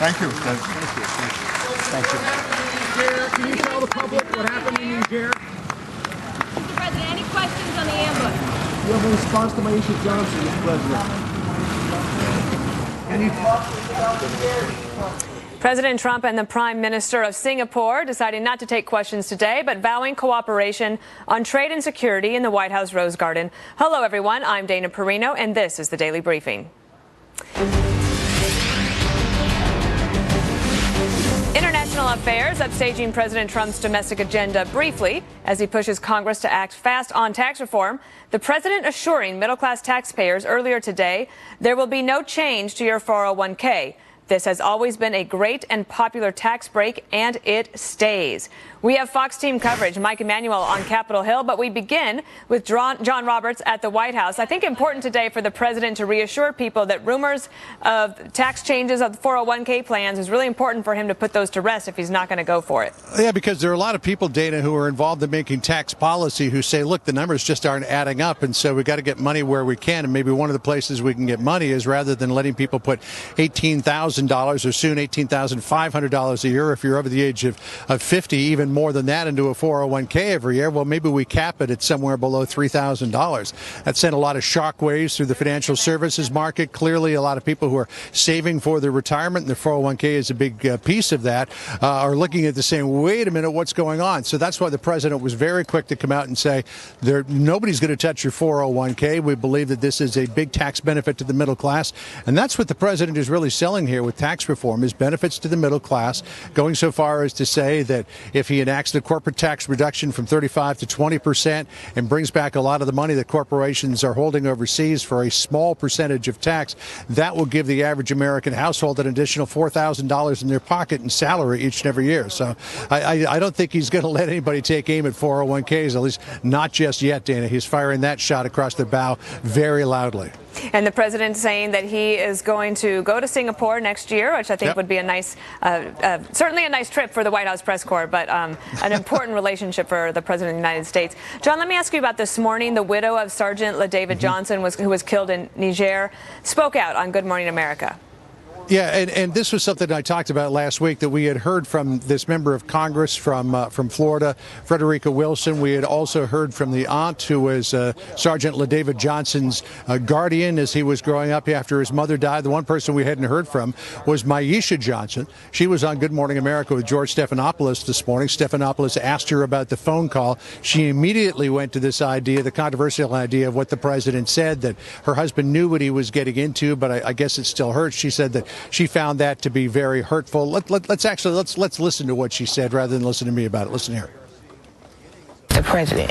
Thank you. Thank you. Can you tell the public what happened in Niger? Mr. President, any questions on the ambush? You have a response to Maisha Johnson, Mr. President. Can you talk about Niger? President Trump and the Prime Minister of Singapore deciding not to take questions today, but vowing cooperation on trade and security in the White House Rose Garden. Hello, everyone. I'm Dana Perino, and this is the Daily Briefing. International affairs upstaging President Trump's domestic agenda briefly as he pushes Congress to act fast on tax reform. The president assuring middle-class taxpayers earlier today there will be no change to your 401k. This has always been a great and popular tax break, and it stays. We have Fox team coverage, Mike Emanuel on Capitol Hill, but we begin with John Roberts at the White House. I think important today for the president to reassure people that rumors of tax changes of the 401k plans is really important for him to put those to rest if he's not going to go for it. Yeah, because there are a lot of people, Dana, who are involved in making tax policy who say, look, the numbers just aren't adding up, and so we got to get money where we can. And maybe one of the places we can get money is rather than letting people put $18,000 or soon $18,500 a year if you're over the age of 50, even more than that, into a 401k every year. Well, maybe we cap it at somewhere below $3,000. That sent a lot of shockwaves through the financial services market. Clearly, a lot of people who are saving for their retirement, and their 401k is a big piece of that, are looking at this saying, wait a minute, what's going on? So that's why the president was very quick to come out and say, nobody's going to touch your 401k. We believe that this is a big tax benefit to the middle class. And that's what the president is really selling here with tax reform, is benefits to the middle class, going so far as to say that if he enacts the corporate tax reduction from 35 to 20% and brings back a lot of the money that corporations are holding overseas for a small percentage of tax, that will give the average American household an additional $4,000 in their pocket in salary each and every year. So I don't think he's going to let anybody take aim at 401ks, at least not just yet, Dana. He's firing that shot across the bow very loudly. And the president saying that he is going to go to Singapore next year, which I think would be a nice, certainly a nice trip for the White House press corps, but an important relationship for the president of the United States. John, let me ask you about this morning. The widow of Sergeant LaDavid Johnson, who was killed in Niger, spoke out on Good Morning America. Yeah, and this was something I talked about last week, that we had heard from this member of Congress from Florida, Frederica Wilson. We had also heard from the aunt who was Sergeant LaDavid Johnson's guardian as he was growing up after his mother died. The one person we hadn't heard from was Maisha Johnson. She was on Good Morning America with George Stephanopoulos this morning. Stephanopoulos asked her about the phone call. She immediately went to this idea, the controversial idea of what the president said, that her husband knew what he was getting into, but I guess it still hurts. She said that she found that to be very hurtful. Let's listen to what she said rather than listen to me about it. Listen here. The president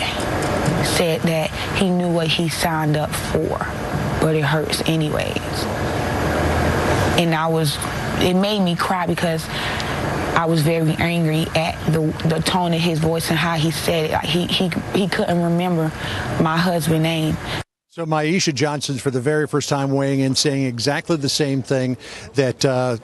said that he knew what he signed up for, but it hurts anyways. And it made me cry because I was very angry at the tone of his voice and how he said it. Like he couldn't remember my husband's name. So Maisha Johnson, for the very first time, weighing in, saying exactly the same thing that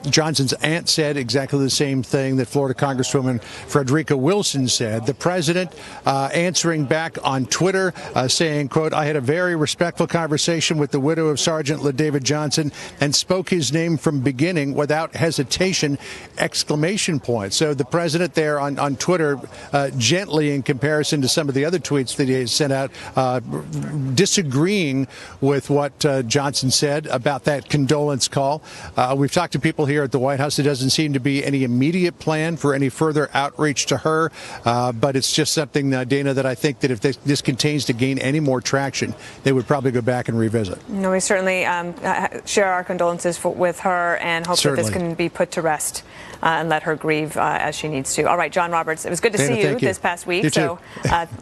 Johnson's aunt said, exactly the same thing that Florida Congresswoman Frederica Wilson said. The president answering back on Twitter, saying, quote, I had a very respectful conversation with the widow of Sergeant LaDavid Johnson and spoke his name from beginning without hesitation, exclamation point. So the president there on Twitter, gently in comparison to some of the other tweets that he sent out, disagreeing with what Johnson said about that condolence call. We've talked to people here at the White House. There doesn't seem to be any immediate plan for any further outreach to her, but it's just something, Dana, that I think that if this continues to gain any more traction, they would probably go back and revisit. No, we certainly share our condolences with her and hope that this can be put to rest and let her grieve as she needs to. All right, John Roberts, it was good to see you this past week. So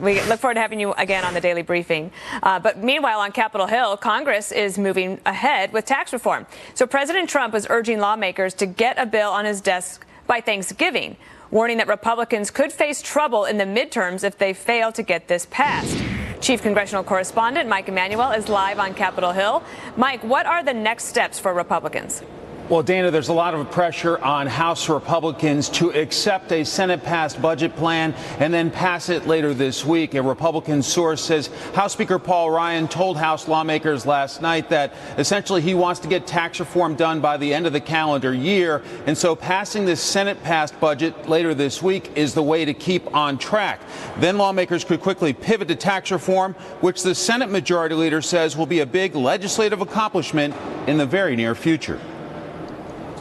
we look forward to having you again on the Daily Briefing. But meanwhile, on Capitol Hill, Congress is moving ahead with tax reform. So President Trump is urging lawmakers to get a bill on his desk by Thanksgiving, warning that Republicans could face trouble in the midterms if they fail to get this passed. Chief Congressional Correspondent Mike Emanuel is live on Capitol Hill. Mike, what are the next steps for Republicans? Well, Dana, there's a lot of pressure on House Republicans to accept a Senate-passed budget plan and then pass it later this week. A Republican source says House Speaker Paul Ryan told House lawmakers last night that essentially he wants to get tax reform done by the end of the calendar year. And so passing this Senate-passed budget later this week is the way to keep on track. Then lawmakers could quickly pivot to tax reform, which the Senate Majority Leader says will be a big legislative accomplishment in the very near future.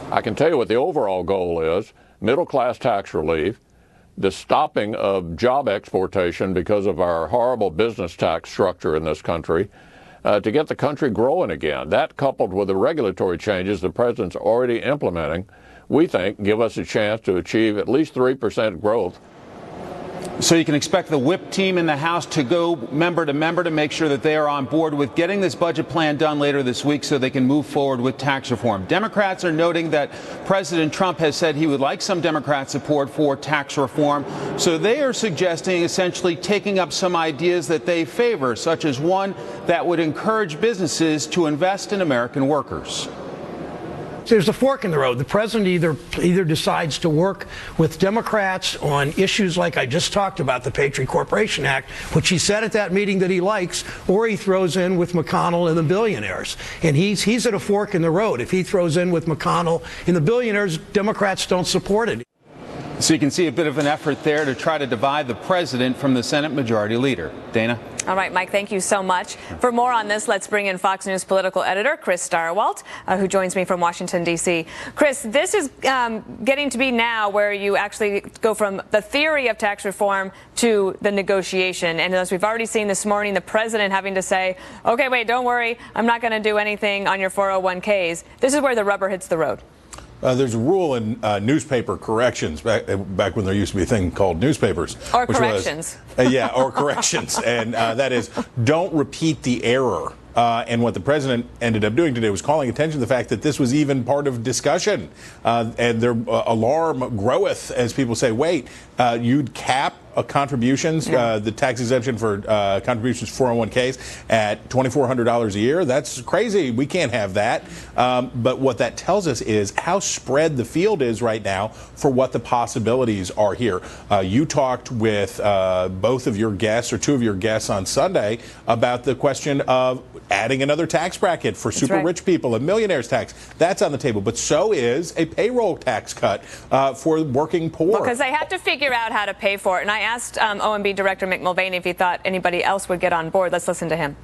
I can tell you what the overall goal is: middle-class tax relief, the stopping of job exportation because of our horrible business tax structure in this country, to get the country growing again. That, coupled with the regulatory changes the president's already implementing, we think give us a chance to achieve at least 3% growth. So you can expect the whip team in the House to go member to member to make sure that they are on board with getting this budget plan done later this week so they can move forward with tax reform. Democrats are noting that President Trump has said he would like some Democrat support for tax reform. So they are suggesting essentially taking up some ideas that they favor, such as one that would encourage businesses to invest in American workers. There's a fork in the road. The president either decides to work with Democrats on issues like I just talked about, the Patriot Corporation Act, which he said at that meeting that he likes, or he throws in with McConnell and the billionaires. And he's at a fork in the road. If he throws in with McConnell and the billionaires, Democrats don't support it. So you can see a bit of an effort there to try to divide the president from the Senate Majority Leader. Dana? All right, Mike, thank you so much. For more on this, let's bring in Fox News political editor Chris Starwalt, who joins me from Washington, D.C. Chris, this is getting to be now where you actually go from the theory of tax reform to the negotiation. And as we've already seen this morning, the president having to say, OK, wait, don't worry, I'm not going to do anything on your 401ks. This is where the rubber hits the road. There's a rule in newspaper corrections, back when there used to be a thing called newspapers. Or corrections. Or corrections. And that is, don't repeat the error. And what the president ended up doing today was calling attention to the fact that this was even part of discussion. And their alarm groweth as people say, wait, you'd cap contributions, the tax exemption for contributions to 401ks at $2,400 a year. That's crazy. We can't have that. But what that tells us is how spread the field is right now for what the possibilities are here. You talked with both of your guests, or two of your guests on Sunday, about the question of adding another tax bracket for super rich people, a millionaire's tax. That's on the table. But so is a payroll tax cut for working poor. Because they have to figure out how to pay for it. And I asked OMB Director Mick Mulvaney if he thought anybody else would get on board. Let's listen to him.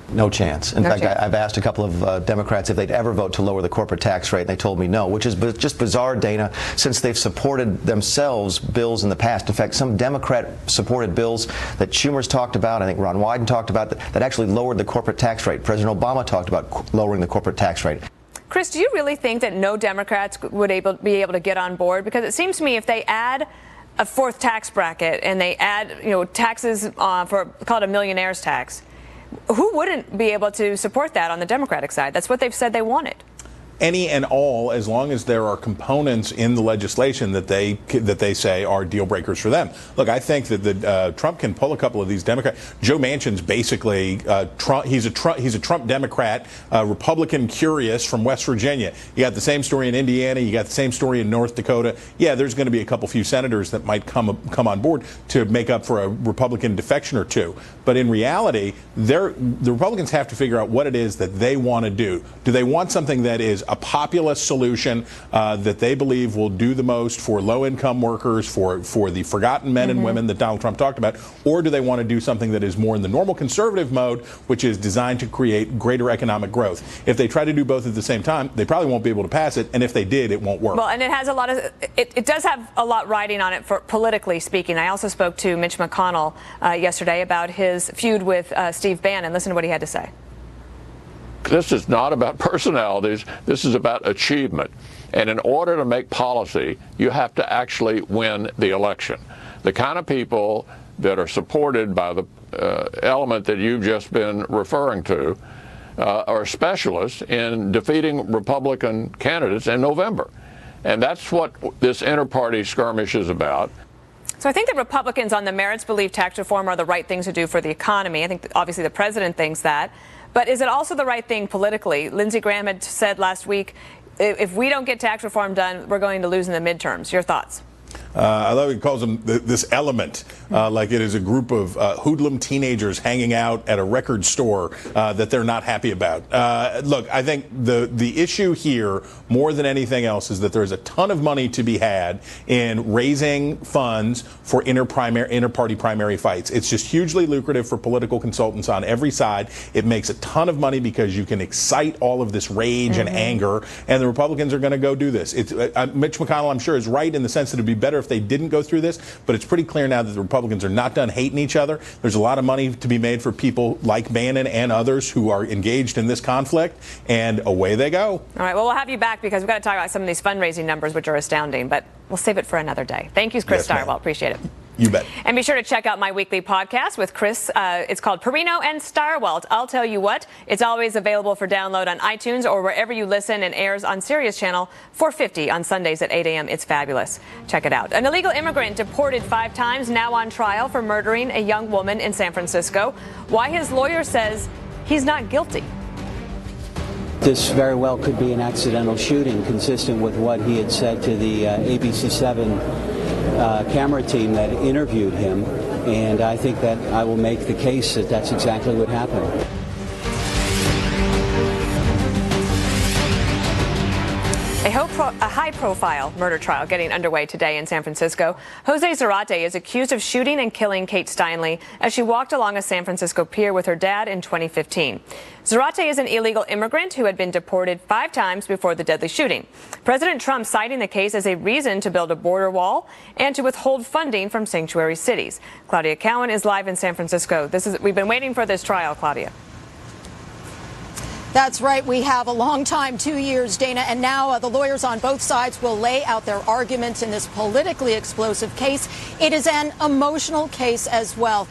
No chance. In fact, I've asked a couple of Democrats if they'd ever vote to lower the corporate tax rate, and they told me no, which is just bizarre, Dana, since they've supported themselves bills in the past. In fact, some Democrat-supported bills that Schumer's talked about, I think Ron Wyden talked about, that actually lowered the corporate tax rate. President Obama talked about lowering the corporate tax rate. Chris, do you really think that no Democrats would be able to get on board? Because it seems to me if they add a fourth tax bracket and they add, taxes for, call it a millionaire's tax, who wouldn't be able to support that on the Democratic side? That's what they've said they wanted. Any and all, as long as there are components in the legislation that they say are deal breakers for them. Look, I think that Trump can pull a couple of these Democrats. Joe Manchin's basically Trump. He's a Trump Democrat, Republican curious from West Virginia. You got the same story in Indiana. You got the same story in North Dakota. Yeah, there's going to be a few senators that might come on board to make up for a Republican defection or two. But in reality, the Republicans have to figure out what it is that they want to do. Do they want something that is a populist solution that they believe will do the most for low-income workers, for the forgotten men and women that Donald Trump talked about, or do they want to do something that is more in the normal conservative mode, which is designed to create greater economic growth? If they try to do both at the same time, they probably won't be able to pass it, and if they did, it won't work. Well, and it has a lot of it does have a lot riding on it for politically speaking. I also spoke to Mitch McConnell yesterday about his feud with Steve Bannon. Listen to what he had to say. This is not about personalities. This is about achievement. And in order to make policy, you have to actually win the election. The kind of people that are supported by the element that you've just been referring to are specialists in defeating Republican candidates in November. And that's what this inter-party skirmish is about. So I think that Republicans on the merits believe tax reform are the right things to do for the economy. I think obviously the president thinks that. But is it also the right thing politically? Lindsey Graham had said last week, if we don't get tax reform done, we're going to lose in the midterms. Your thoughts? I love he calls them this element, like it is a group of hoodlum teenagers hanging out at a record store that they're not happy about. Look, I think the issue here, more than anything else, is that there is a ton of money to be had in raising funds for inter-party primary fights. It's just hugely lucrative for political consultants on every side. It makes a ton of money because you can excite all of this rage and anger, and the Republicans are going to go do this. Mitch McConnell, I'm sure, is right in the sense that it'd be better if they didn't go through this, but it's pretty clear now that the Republicans are not done hating each other. There's a lot of money to be made for people like Bannon and others who are engaged in this conflict, and away they go. All right, well, we'll have you back because we've got to talk about some of these fundraising numbers, which are astounding, but we'll save it for another day. Thank you, Chris Stirewalt. Appreciate it. You bet. And be sure to check out my weekly podcast with Chris. It's called Perino and Stirewalt. I'll tell you what, it's always available for download on iTunes or wherever you listen, and airs on Sirius Channel 450 on Sundays at 8 a.m. It's fabulous. Check it out. An illegal immigrant deported 5 times, now on trial for murdering a young woman in San Francisco. Why his lawyer says he's not guilty. This very well could be an accidental shooting, consistent with what he had said to the ABC7 camera team that interviewed him, and I think that I will make the case that that's exactly what happened. A high-profile murder trial getting underway today in San Francisco. Jose Zarate is accused of shooting and killing Kate Steinle as she walked along a San Francisco pier with her dad in 2015. Zarate is an illegal immigrant who had been deported 5 times before the deadly shooting. President Trump citing the case as a reason to build a border wall and to withhold funding from sanctuary cities. Claudia Cowan is live in San Francisco. We've been waiting for this trial, Claudia. That's right. We have a long time, 2 years, Dana, and now the lawyers on both sides will lay out their arguments in this politically explosive case. It is an emotional case as well.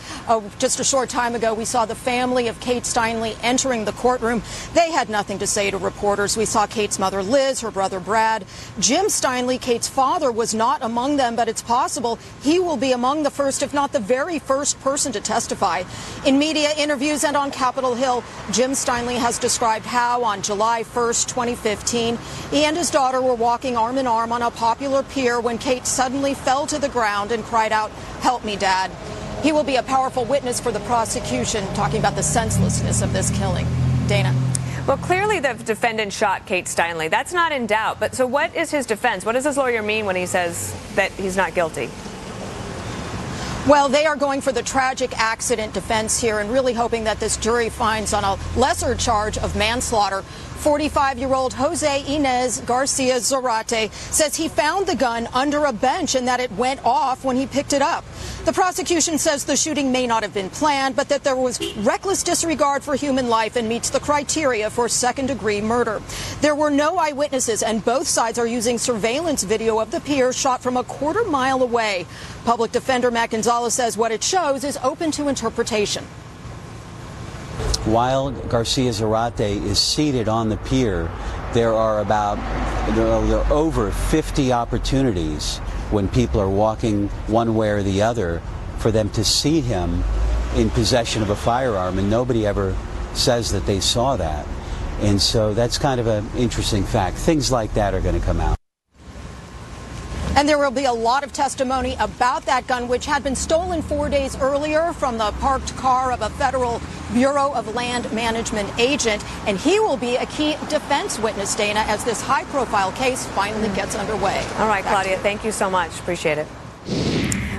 Just a short time ago, we saw the family of Kate Steinle entering the courtroom. They had nothing to say to reporters. We saw Kate's mother, Liz, her brother, Brad. Jim Steinle, Kate's father, was not among them, but it's possible he will be among the first, if not the very first person to testify. In media interviews and on Capitol Hill, Jim Steinle has described how on July 1st, 2015, he and his daughter were walking arm in arm on a popular pier when Kate suddenly fell to the ground and cried out, "Help me, Dad." He will be a powerful witness for the prosecution, talking about the senselessness of this killing. Dana. Well, clearly the defendant shot Kate Steinle. That's not in doubt. But so what is his defense? What does his lawyer mean when he says that he's not guilty? Well, they are going for the tragic accident defense here and really hoping that this jury finds on a lesser charge of manslaughter. 45-year-old Jose Inez Garcia Zarate says he found the gun under a bench and that it went off when he picked it up. The prosecution says the shooting may not have been planned, but that there was reckless disregard for human life and meets the criteria for second-degree murder. There were no eyewitnesses, and both sides are using surveillance video of the pier shot from a quarter-mile away. Public Defender Matt Gonzalez says what it shows is open to interpretation. While Garcia Zarate is seated on the pier, there are over 50 opportunities when people are walking one way or the other for them to see him in possession of a firearm, and nobody ever says that they saw that. And so that's kind of an interesting fact. Things like that are going to come out. And there will be a lot of testimony about that gun, which had been stolen 4 days earlier from the parked car of a federal Bureau of Land Management agent. And he will be a key defense witness, Dana, as this high-profile case finally gets underway. All right, Claudia, thank you so much. Appreciate it.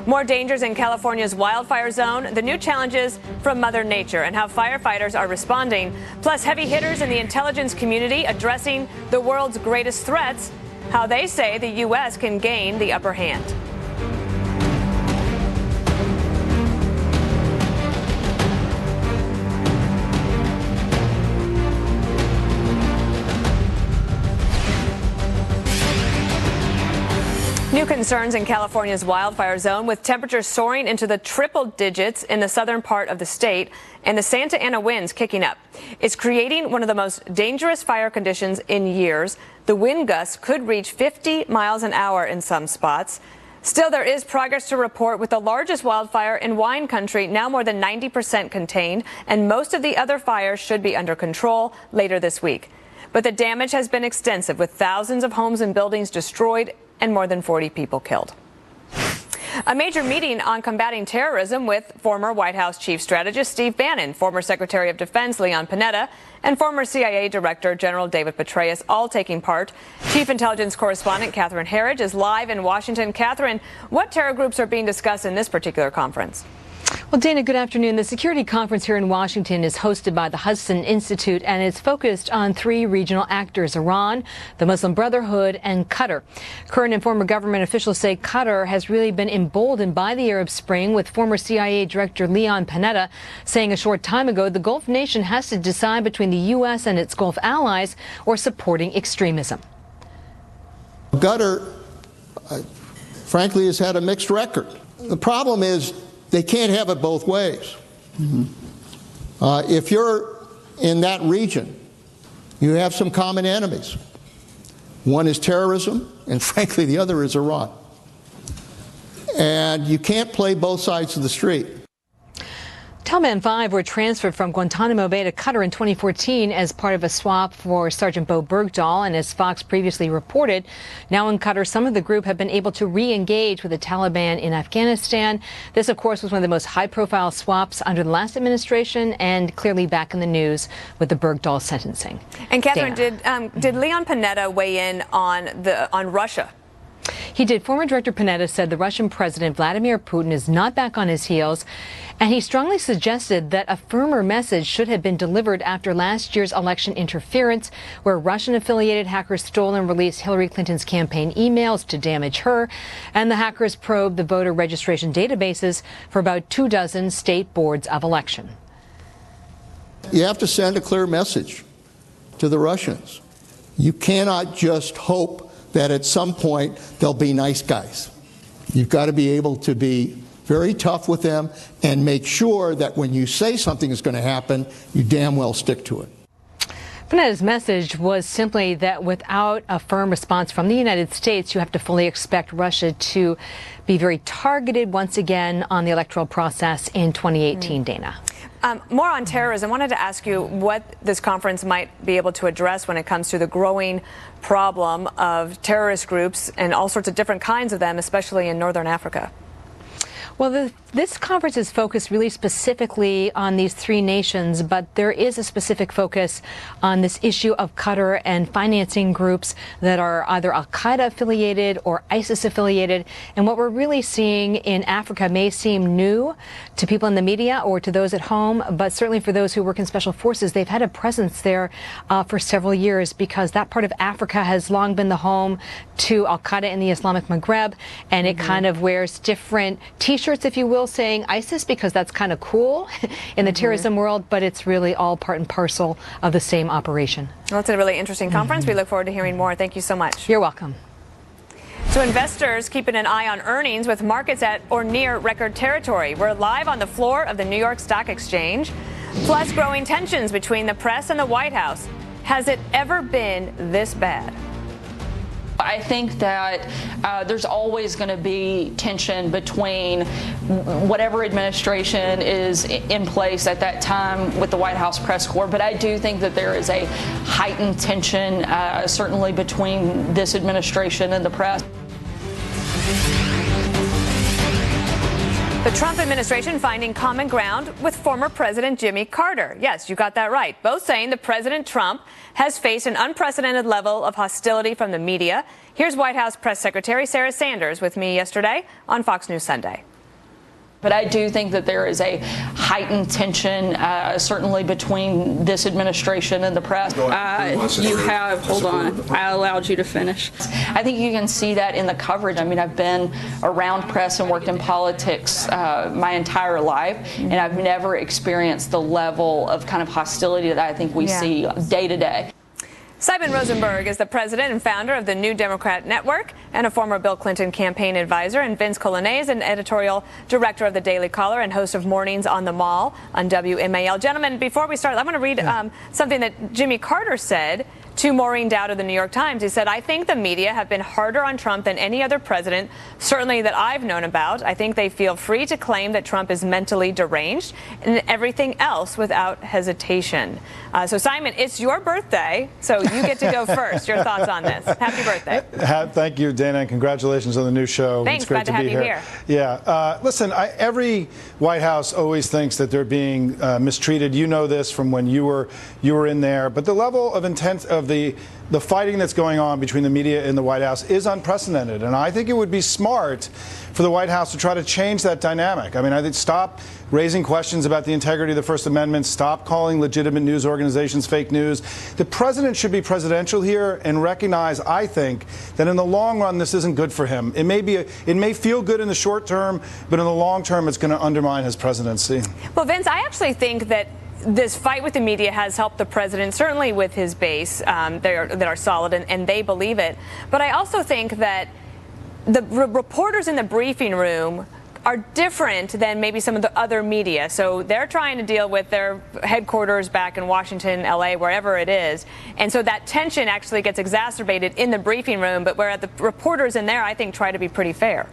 More dangers in California's wildfire zone, the new challenges from Mother Nature, and how firefighters are responding, plus heavy hitters in the intelligence community addressing the world's greatest threats, how they say the U.S. can gain the upper hand. New concerns in California's wildfire zone, with temperatures soaring into the triple digits in the southern part of the state and the Santa Ana winds kicking up. It's creating one of the most dangerous fire conditions in years. The wind gusts could reach 50 miles an hour in some spots. Still, there is progress to report, with the largest wildfire in wine country now more than 90% contained, and most of the other fires should be under control later this week. But the damage has been extensive, with thousands of homes and buildings destroyed and more than 40 people killed. A major meeting on combating terrorism with former White House Chief Strategist Steve Bannon, former Secretary of Defense Leon Panetta, and former CIA Director General David Petraeus all taking part. Chief Intelligence Correspondent Catherine Herridge is live in Washington. Catherine, what terror groups are being discussed in this particular conference? Well, Dana, good afternoon. The security conference here in Washington is hosted by the Hudson Institute, and it's focused on three regional actors: Iran, the Muslim Brotherhood, and Qatar. Current and former government officials say Qatar has really been emboldened by the Arab Spring, with former CIA Director Leon Panetta saying a short time ago the Gulf nation has to decide between the U.S. and its Gulf allies or supporting extremism. Qatar, frankly, has had a mixed record. The problem is they can't have it both ways. If you're in that region, you have some common enemies. One is terrorism, and frankly, the other is Iran. And you can't play both sides of the street. Taliban 5 were transferred from Guantanamo Bay to Qatar in 2014 as part of a swap for Sergeant Bo Bergdahl, and as Fox previously reported, now in Qatar, some of the group have been able to re-engage with the Taliban in Afghanistan. This, of course, was one of the most high-profile swaps under the last administration, and clearly back in the news with the Bergdahl sentencing. And Catherine, did Leon Panetta weigh in on Russia? He did. Former Director Panetta said the Russian President Vladimir Putin is not back on his heels, and he strongly suggested that a firmer message should have been delivered after last year's election interference, where Russian-affiliated hackers stole and released Hillary Clinton's campaign emails to damage her, and the hackers probed the voter registration databases for about 24 state boards of election. You have to send a clear message to the Russians. You cannot just hope that at some point they'll be nice guys. You've got to be able to be very tough with them and make sure that when you say something is going to happen, you damn well stick to it. Panetta's message was simply that without a firm response from the United States, you have to fully expect Russia to be very targeted once again on the electoral process in 2018, Dana. More on terrorism. I wanted to ask you what this conference might be able to address when it comes to the growing problem of terrorist groups and all sorts of different kinds of them, especially in northern Africa. Well, this conference is focused really specifically on these three nations, but there is a specific focus on this issue of Qatar and financing groups that are either al-Qaeda affiliated or ISIS affiliated. And what we're really seeing in Africa may seem new to people in the media or to those at home, but certainly for those who work in special forces, they've had a presence there for several years, because that part of Africa has long been the home to al-Qaeda in the Islamic Maghreb, and it kind of wears different T-shirts, if you will, saying ISIS, because that's kind of cool in the terrorism world, but it's really all part and parcel of the same operation. Well, it's a really interesting conference. We look forward to hearing more. Thank you so much. You're welcome. So investors keeping an eye on earnings, with markets at or near record territory. We're live on the floor of the New York Stock Exchange. Plus, growing tensions between the press and the White House. Has it ever been this bad? I think that there's always going to be tension between whatever administration is in place at that time with the White House press corps, but I do think that there is a heightened tension, certainly between this administration and the press. The Trump administration finding common ground with former President Jimmy Carter. Yes, you got that right. Both saying that President Trump has faced an unprecedented level of hostility from the media. Here's White House Press Secretary Sarah Sanders with me yesterday on Fox News Sunday. But I do think that there is a heightened tension, certainly between this administration and the press. Hold on, I allowed you to finish. I think you can see that in the coverage. I mean, I've been around press and worked in politics my entire life, and I've never experienced the level of kind of hostility that I think we see day to day. Simon Rosenberg is the president and founder of the New Democrat Network and a former Bill Clinton campaign advisor. And Vince Colonnese is an editorial director of the Daily Caller and host of Mornings on the Mall on WMAL. Gentlemen, before we start, I want to read something that Jimmy Carter said To Maureen Dowd of the New York Times, he said, I think the media have been harder on Trump than any other president, certainly that I've known about. I think they feel free to claim that Trump is mentally deranged and everything else without hesitation. So, Simon, it's your birthday, so you get to go first. Your thoughts on this? Happy birthday. Thank you, Dana, and congratulations on the new show. Thanks. It's great Glad to have you here. Yeah. Listen, every White House always thinks that they're being mistreated. You know this from when you were in there. But the level of intent of the fighting that's going on between the media and the White House is unprecedented. And I think it would be smart for the White House to try to change that dynamic. I mean, I think stop raising questions about the integrity of the First Amendment, stop calling legitimate news organizations fake news. The president should be presidential here and recognize, I think, that in the long run, this isn't good for him. It may feel good in the short term, but in the long term, it's going to undermine his presidency. Well, Vince, I actually think that this fight with the media has helped the president, certainly with his base that are solid and they believe it. But I also think that the reporters in the briefing room are different than maybe some of the other media. So they're trying to deal with their headquarters back in Washington, L.A., wherever it is. And so that tension actually gets exacerbated in the briefing room. But whereas the reporters in there, I think, try to be pretty fair.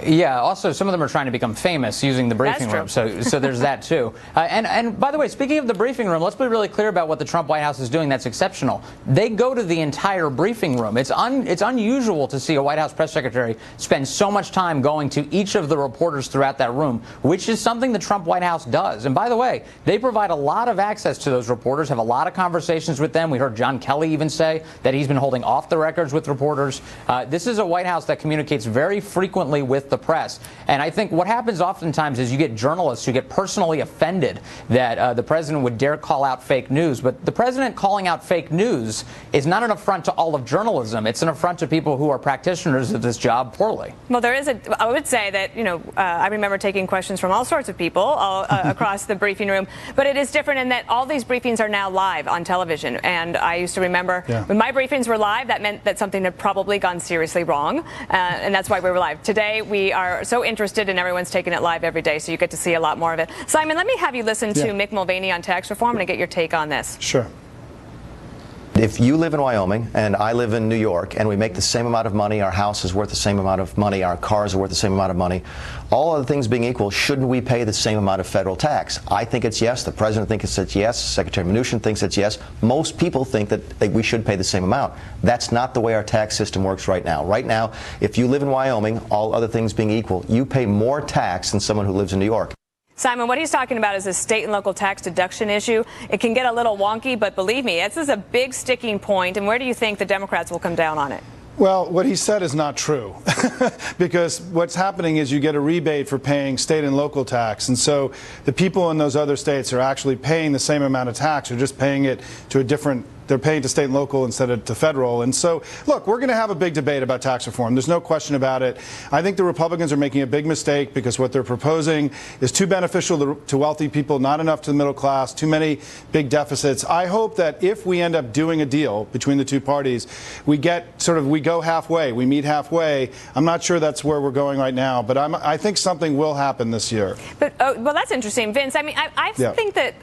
Yeah, also some of them are trying to become famous using the briefing room, so there's that too. And by the way, speaking of the briefing room, let's be really clear about what the Trump White House is doing that's exceptional. They go to the entire briefing room. It's unusual to see a White House press secretary spend so much time going to each of the reporters throughout that room, which is something the Trump White House does. And by the way, they provide a lot of access to those reporters, have a lot of conversations with them. We heard John Kelly even say that he's been holding off the records with reporters. This is a White House that communicates very frequently with the press. And I think what happens oftentimes is you get journalists who get personally offended that the president would dare call out fake news. But the president calling out fake news is not an affront to all of journalism. It's an affront to people who are practitioners of this job poorly. Well, I would say that, I remember taking questions from all sorts of people across the briefing room. But it is different in that all these briefings are now live on television. And I used to remember when my briefings were live, that meant that something had probably gone seriously wrong. And that's why we were live. Today, we are so interested and everyone's taking it live every day, so you get to see a lot more of it. Simon, let me have you listen to Mick Mulvaney on tax reform and get your take on this. Sure. If you live in Wyoming and I live in New York and we make the same amount of money, our house is worth the same amount of money, our cars are worth the same amount of money, all other things being equal, shouldn't we pay the same amount of federal tax? I think it's yes. The president thinks it's yes. Secretary Mnuchin thinks it's yes. Most people think that we should pay the same amount. That's not the way our tax system works right now. Right now, if you live in Wyoming, all other things being equal, you pay more tax than someone who lives in New York. Simon, what he's talking about is a state and local tax deduction issue. It can get a little wonky, but believe me, this is a big sticking point. And where do you think the Democrats will come down on it? Well, what he said is not true, because what's happening is you get a rebate for paying state and local tax. And so the people in those other states are actually paying the same amount of tax. They're just paying it to a different they're paying to state and local instead of to federal. And so, look, we're going to have a big debate about tax reform. There's no question about it. I think the Republicans are making a big mistake because what they're proposing is too beneficial to wealthy people, not enough to the middle class, too many big deficits. I hope that if we end up doing a deal between the two parties, we go halfway, we meet halfway. I'm not sure that's where we're going right now, but I think something will happen this year. But, well, that's interesting, Vince. I mean, I think that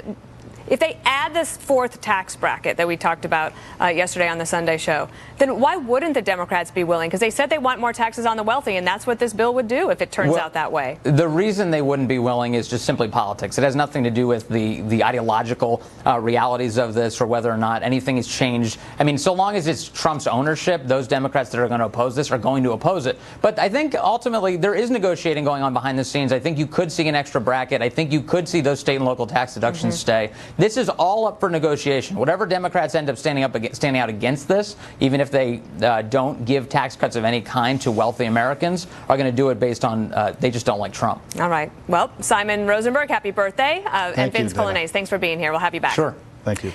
if they add this fourth tax bracket that we talked about yesterday on the Sunday show, then why wouldn't the Democrats be willing? Because they said they want more taxes on the wealthy, and that's what this bill would do if it turns out that way. The reason they wouldn't be willing is just simply politics. It has nothing to do with the ideological realities of this or whether or not anything has changed. I mean, so long as it's Trump's ownership, those Democrats that are going to oppose this are going to oppose it. But I think ultimately there is negotiating going on behind the scenes. I think you could see an extra bracket. I think you could see those state and local tax deductions stay. This is all up for negotiation. Whatever Democrats end up standing out against this, even if they don't give tax cuts of any kind to wealthy Americans, are going to do it based on they just don't like Trump. All right. Well, Simon Rosenberg, happy birthday. And Vince Colonnese, thanks for being here. We'll have you back. Sure. Thank you.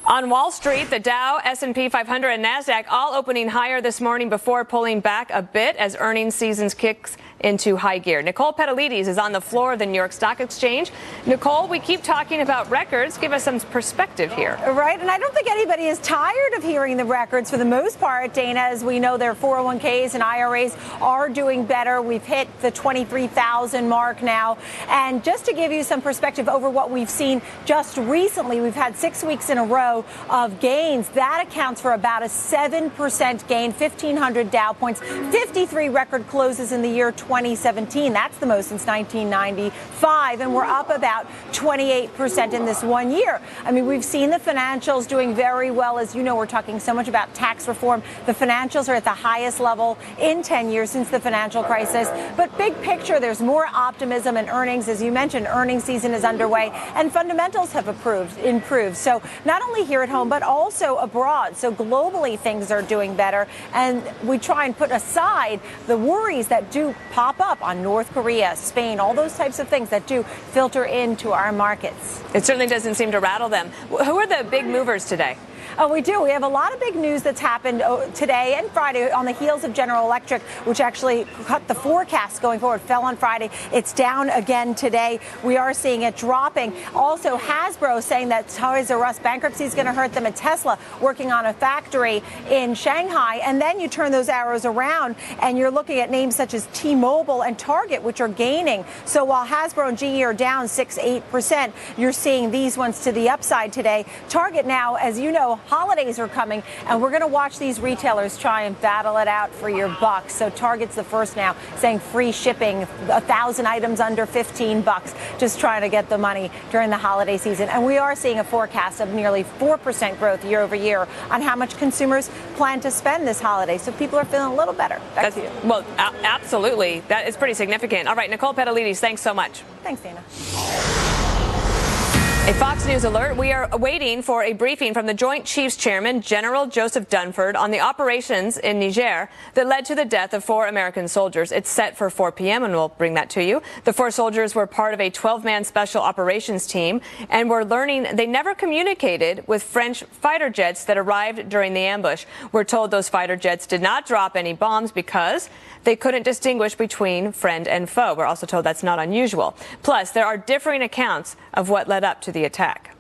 On Wall Street, the Dow, S&P 500, and NASDAQ all opening higher this morning before pulling back a bit as earnings season kicks into high gear. Nicole Petalides is on the floor of the New York Stock Exchange. Nicole, we keep talking about records. Give us some perspective here. Right, and I don't think anybody is tired of hearing the records for the most part, Dana. As we know, their 401ks and IRAs are doing better. We've hit the 23,000 mark now. And just to give you some perspective over what we've seen just recently, we've had 6 weeks in a row row of gains. That accounts for about a 7% gain, 1,500 Dow points, 53 record closes in the year 2017. That's the most since 1995, and we're up about 28% in this 1 year. I mean, we've seen the financials doing very well. As you know, we're talking so much about tax reform. The financials are at the highest level in 10 years since the financial crisis. But big picture, there's more optimism in earnings. As you mentioned, earnings season is underway, and fundamentals have improved. So not only here at home, but also abroad. So globally, things are doing better. And we try and put aside the worries that do pop up on North Korea, Spain, all those types of things that do filter into our markets. It certainly doesn't seem to rattle them. Who are the big movers today? Oh, we do. We have a lot of big news that's happened today and Friday on the heels of General Electric, which actually cut the forecast going forward. Fell on Friday. It's down again today. We are seeing it dropping. Also, Hasbro saying that Toys R Us bankruptcy is going to hurt them, and Tesla working on a factory in Shanghai. And then you turn those arrows around and you're looking at names such as T-Mobile and Target, which are gaining. So while Hasbro and GE are down 6-8%, you're seeing these ones to the upside today. Target now, as you know, holidays are coming, and we're going to watch these retailers try and battle it out for your bucks. So Target's the first now, saying free shipping, 1,000 items under $15, just trying to get the money during the holiday season. And we are seeing a forecast of nearly 4% growth year over year on how much consumers plan to spend this holiday. So people are feeling a little better. Back to you. Well, absolutely. That is pretty significant. All right, Nicole Petalides, thanks so much. Thanks, Dana. A Fox News alert. We are waiting for a briefing from the Joint Chiefs Chairman, General Joseph Dunford, on the operations in Niger that led to the death of 4 American soldiers. It's set for 4 p.m., and we'll bring that to you. The 4 soldiers were part of a 12-man special operations team, and we're learning they never communicated with French fighter jets that arrived during the ambush. We're told those fighter jets did not drop any bombs because they couldn't distinguish between friend and foe. We're also told that's not unusual. Plus, there are differing accounts of what led up to the attack.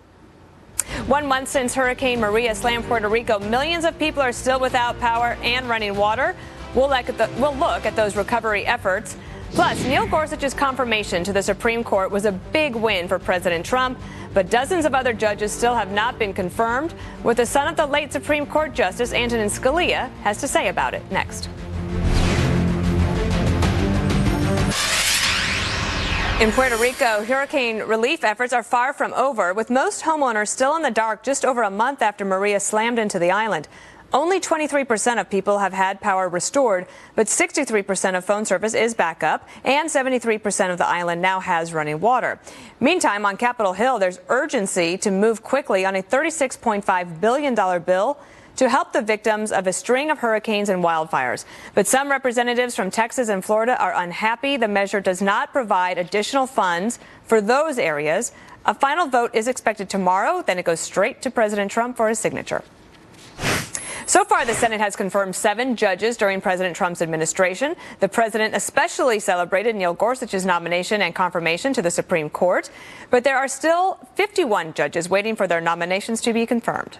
1 month since Hurricane Maria slammed Puerto Rico, millions of people are still without power and running water. We'll look at those recovery efforts. Plus, Neil Gorsuch's confirmation to the Supreme Court was a big win for President Trump, but dozens of other judges still have not been confirmed. What the son of the late Supreme Court Justice Antonin Scalia has to say about it next. In Puerto Rico, hurricane relief efforts are far from over, with most homeowners still in the dark just over a month after Maria slammed into the island. Only 23% of people have had power restored, but 63% of phone service is back up, and 73% of the island now has running water. Meantime, on Capitol Hill, there's urgency to move quickly on a $36.5 billion bill to help the victims of a string of hurricanes and wildfires. But some representatives from Texas and Florida are unhappy the measure does not provide additional funds for those areas. A final vote is expected tomorrow, then it goes straight to President Trump for his signature. So far, the Senate has confirmed 7 judges during President Trump's administration. The president especially celebrated Neil Gorsuch's nomination and confirmation to the Supreme Court. But there are still 51 judges waiting for their nominations to be confirmed.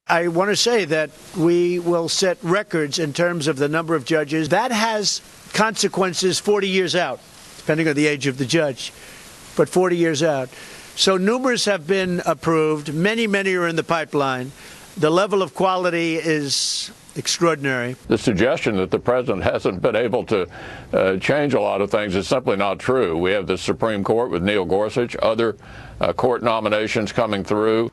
I want to say that we will set records in terms of the number of judges. That has consequences 40 years out, depending on the age of the judge, but 40 years out. So numerous have been approved. Many are in the pipeline. The level of quality is extraordinary. The suggestion that the president hasn't been able to change a lot of things is simply not true. We have the Supreme Court with Neil Gorsuch, other court nominations coming through.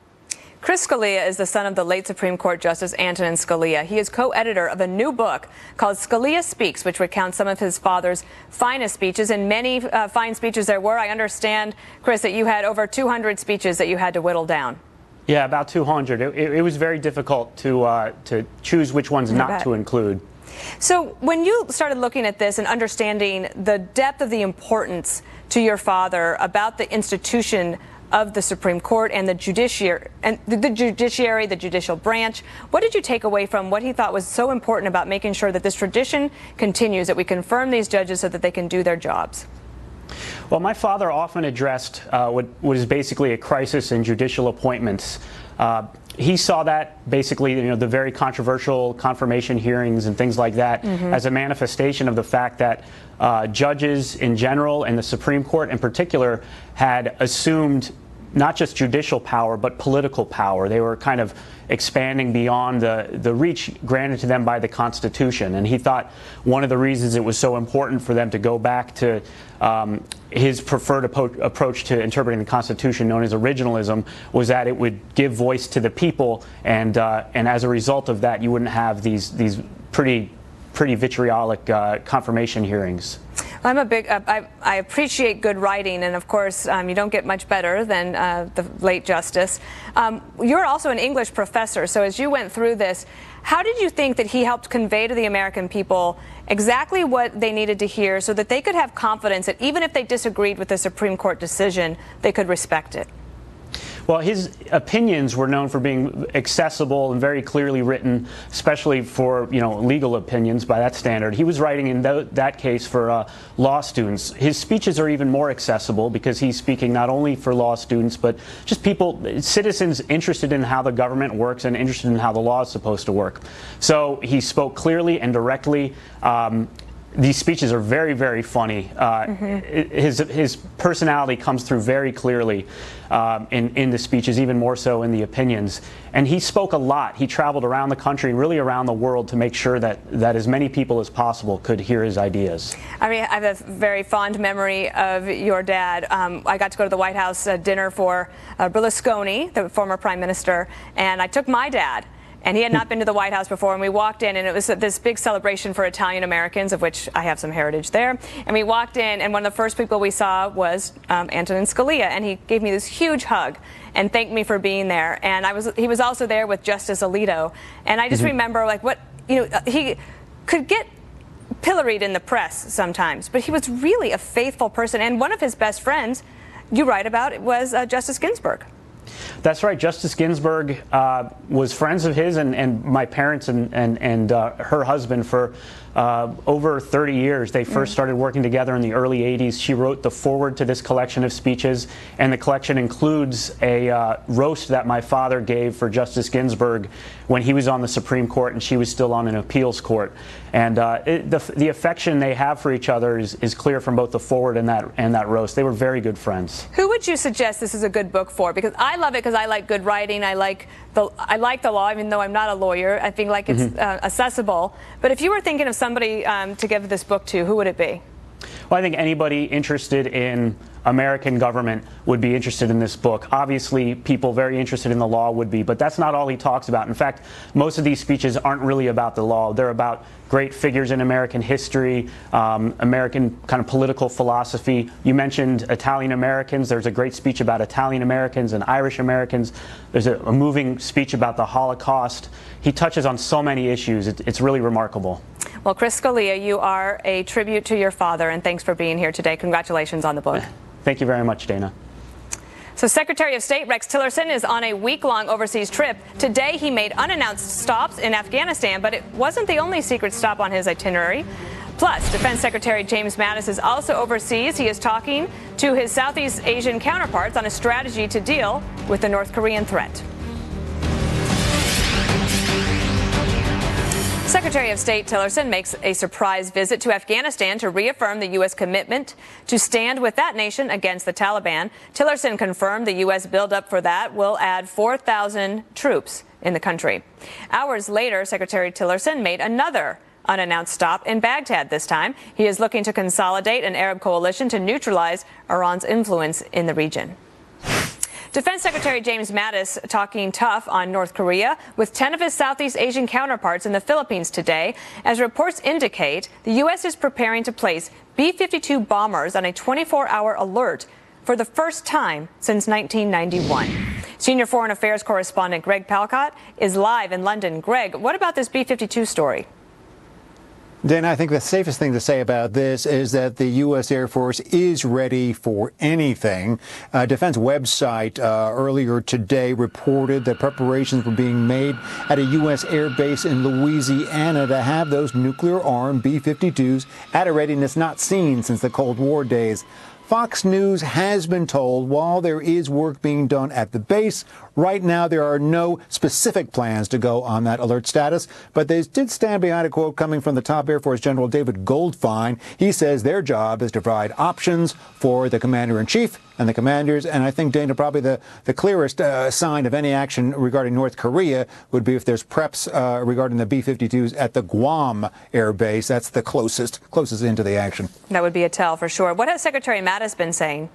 Chris Scalia is the son of the late Supreme Court Justice Antonin Scalia. He is co-editor of a new book called Scalia Speaks, which recounts some of his father's finest speeches, and many fine speeches there were. I understand, Chris, that you had over 200 speeches that you had to whittle down. Yeah, about 200. It was very difficult to choose which ones not to include. So when you started looking at this and understanding the depth of the importance to your father about the institution of the Supreme Court and the judiciary, the judicial branch, what did you take away from what he thought was so important about making sure that this tradition continues, that we confirm these judges so that they can do their jobs? Well, my father often addressed what is basically a crisis in judicial appointments. He saw that basically, the very controversial confirmation hearings and things like that as a manifestation of the fact that judges in general and the Supreme Court in particular had assumed not just judicial power, but political power. They were kind of expanding beyond the reach granted to them by the Constitution. And he thought one of the reasons it was so important for them to go back to his preferred approach to interpreting the Constitution, known as originalism, was that it would give voice to the people, and as a result of that, you wouldn't have these pretty vitriolic confirmation hearings. I'm a big, I appreciate good writing, and of course, you don't get much better than the late Justice. You're also an English professor, so as you went through this, how did you think that he helped convey to the American people exactly what they needed to hear so that they could have confidence that even if they disagreed with the Supreme Court decision, they could respect it? Well, his opinions were known for being accessible and very clearly written, especially for, legal opinions by that standard. He was writing in that case for law students. His speeches are even more accessible because he's speaking not only for law students, but just people, citizens interested in how the government works and interested in how the law is supposed to work. So he spoke clearly and directly. These speeches are very, very funny. His personality comes through very clearly in the speeches, even more so in the opinions. And he spoke a lot. He traveled around the country and really around the world to make sure that as many people as possible could hear his ideas. I mean, I have a very fond memory of your dad. I got to go to the White House dinner for Berlusconi, the former prime minister, and I took my dad. And he had not been to the White House before, and we walked in, and it was this big celebration for Italian Americans, of which I have some heritage there. And we walked in, and one of the first people we saw was Antonin Scalia, and he gave me this huge hug and thanked me for being there. And he was also there with Justice Alito, and I just remember, he could get pilloried in the press sometimes, but he was really a faithful person. And one of his best friends, you write about, was Justice Ginsburg. That's right. Justice Ginsburg was friends of his and my parents and her husband for over 30 years. They first started working together in the early 80s. She wrote the foreword to this collection of speeches, and the collection includes a roast that my father gave for Justice Ginsburg when he was on the Supreme Court and she was still on an appeals court. And the affection they have for each other is clear from both the foreword and that roast. They were very good friends. Who would you suggest this is a good book for? Because I love it because I like good writing. I like the law, even though I'm not a lawyer. I think it's accessible. But if you were thinking of somebody to give this book to, who would it be? Well, I think anybody interested in American government would be interested in this book. Obviously, people very interested in the law would be, but that's not all he talks about. In fact, most of these speeches aren't really about the law. They're about great figures in American history, American kind of political philosophy. You mentioned Italian Americans. There's a great speech about Italian Americans and Irish Americans. There's a moving speech about the Holocaust. He touches on so many issues. It's really remarkable. Well, Chris Scalia, you are a tribute to your father, and thanks for being here today. Congratulations on the book. Thank you very much, Dana. So Secretary of State Rex Tillerson is on a week-long overseas trip. Today he made unannounced stops in Afghanistan, but it wasn't the only secret stop on his itinerary. Plus, Defense Secretary James Mattis is also overseas. He is talking to his Southeast Asian counterparts on a strategy to deal with the North Korean threat. Secretary of State Tillerson makes a surprise visit to Afghanistan to reaffirm the U.S. commitment to stand with that nation against the Taliban. Tillerson confirmed the U.S. buildup for that will add 4,000 troops in the country. Hours later, Secretary Tillerson made another unannounced stop in Baghdad this time. He is looking to consolidate an Arab coalition to neutralize Iran's influence in the region. Defense Secretary James Mattis talking tough on North Korea with 10 of his Southeast Asian counterparts in the Philippines today. As reports indicate, the U.S. is preparing to place B-52 bombers on a 24-hour alert for the first time since 1991. Senior Foreign Affairs correspondent Greg Palcott is live in London. Greg, what about this B-52 story? Dana, I think the safest thing to say about this is that the U.S. Air Force is ready for anything. A defense website earlier today reported that preparations were being made at a U.S. air base in Louisiana to have those nuclear-armed B-52s at a readiness not seen since the Cold War days. Fox News has been told while there is work being done at the base, Right now, there are no specific plans to go on that alert status, but they did stand behind a quote coming from the top Air Force General David Goldfein. He says their job is to provide options for the commander-in-chief and the commanders. And I think, Dana, probably the clearest sign of any action regarding North Korea would be if there's preps regarding the B-52s at the Guam Air Base. That's the closest into the action. That would be a tell for sure. What has Secretary Mattis been saying?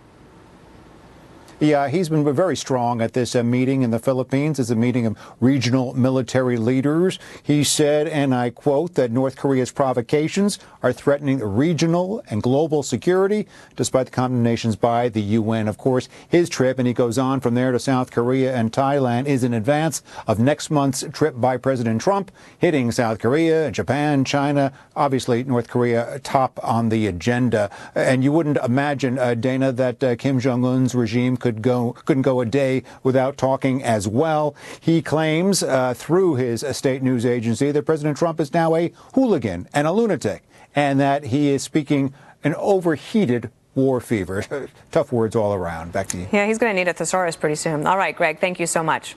Yeah, he's been very strong at this meeting in the Philippines. It's a meeting of regional military leaders. He said, and I quote, that North Korea's provocations are threatening regional and global security, despite the condemnations by the UN. Of course, his trip, and he goes on from there to South Korea and Thailand, is in advance of next month's trip by President Trump, hitting South Korea, Japan, China, obviously North Korea top on the agenda. And you wouldn't imagine, Dana, that Kim Jong-un's regime couldn't go a day without talking as well. He claims through his state news agency that President Trump is now a hooligan and a lunatic, and that he is speaking an overheated war fever. Tough words all around. Back to you. Yeah, he's going to need a thesaurus pretty soon. All right, Greg, thank you so much.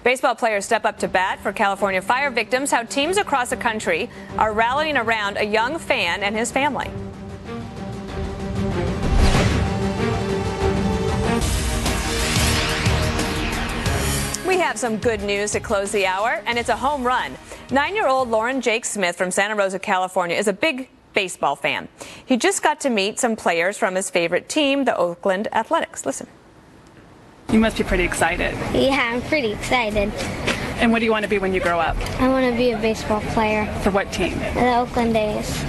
Baseball players step up to bat for California fire victims. How teams across the country are rallying around a young fan and his family. We have some good news to close the hour, and it's a home run. 9-year-old Lauren Jake Smith from Santa Rosa, California, is a big baseball fan. He just got to meet some players from his favorite team, the Oakland Athletics. Listen. You must be pretty excited. Yeah, I'm pretty excited. And what do you want to be when you grow up? I want to be a baseball player. For what team? The Oakland A's.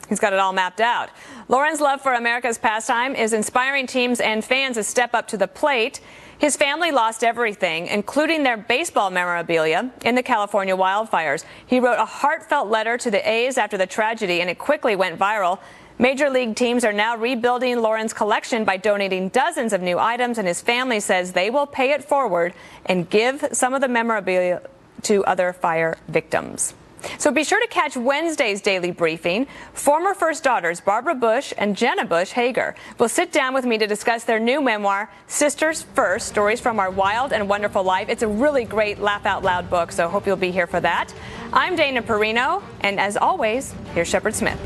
He's got it all mapped out. Lauren's love for America's pastime is inspiring teams and fans to step up to the plate. His family lost everything, including their baseball memorabilia, in the California wildfires. He wrote a heartfelt letter to the A's after the tragedy, and it quickly went viral. Major league teams are now rebuilding Lauren's collection by donating dozens of new items, and his family says they will pay it forward and give some of the memorabilia to other fire victims. So be sure to catch Wednesday's daily briefing. Former First Daughters Barbara Bush and Jenna Bush Hager will sit down with me to discuss their new memoir, Sisters First, Stories from Our Wild and Wonderful Life. It's a really great laugh-out-loud book, so hope you'll be here for that. I'm Dana Perino, and as always, here's Shepard Smith.